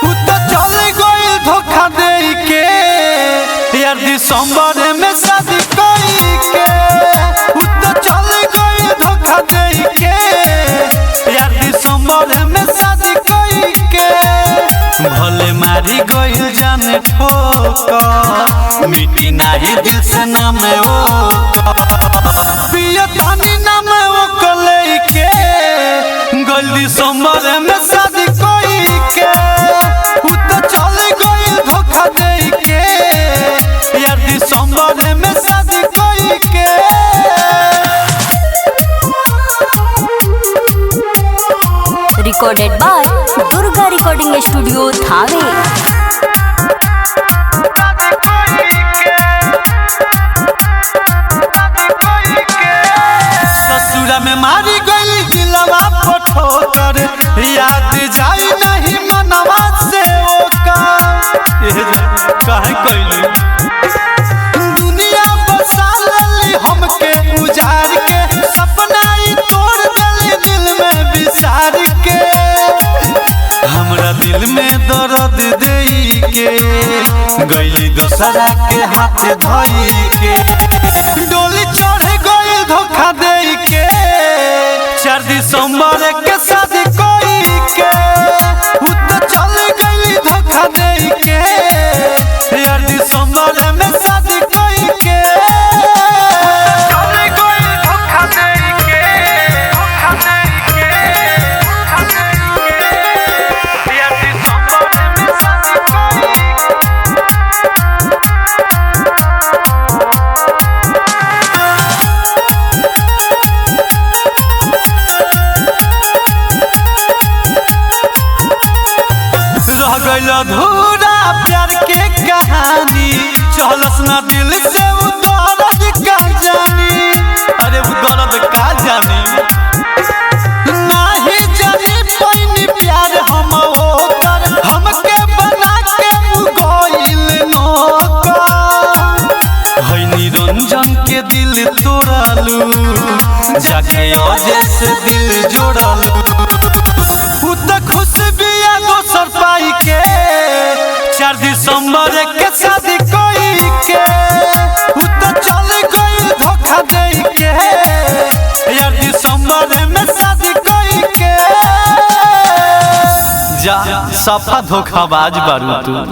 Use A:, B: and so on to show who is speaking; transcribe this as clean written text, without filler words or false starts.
A: उ त चले गइल धोखा देके यार दिसंबर में शादी कई के उ त चले गइल धोखा देके यार दिसंबर में शादी कई के भले मारी गइल जाने ठोकर मिटी नाही दिल से नाम ओ पिया तानी नाम ओ कले के गइल दिसंबर में शादी कई के उ त चले गइल धोखा देके यार दिसंबर में शादी कई के
B: recorded by Durga recording studio Thawe.
A: ससुरा में मारी गई दिलवा ठोकर याद जाई नहीं मनवा से काहे कइली दुनिया बसा लेली हमके उजाड़ के सपना ही तोड़ देली दिल में बिसार के हमरा दिल में दर्द देई के गइली दोसरा के हाथ धई के डोली चढ़ गई धोखा देई के 4 दिसंबर के शादी कई के उ त चल गई धोखा देई के यार दिसंबर में शादी कई के चल गई धोखा देई के यार दिसंबर में शादी कई रह गइल अधूरा प्यार के कहानी चलस ना दिल से उ दर्द का जानी अरे उ दर्द का जानी नाही जानी पैनी प्यार हम ओकर हमके बना के उ गइल नौकर है निरंजन के दिल तोड़लू जाके अजय से दिल जोड़लू उ त खुश बिया दोसर पाई के 4 दिसंबर के शादी कई के उ त चले गइल धोखा देई के यार दिसंबर में शादी कई के जा सफा धोखाबाज बारू तू।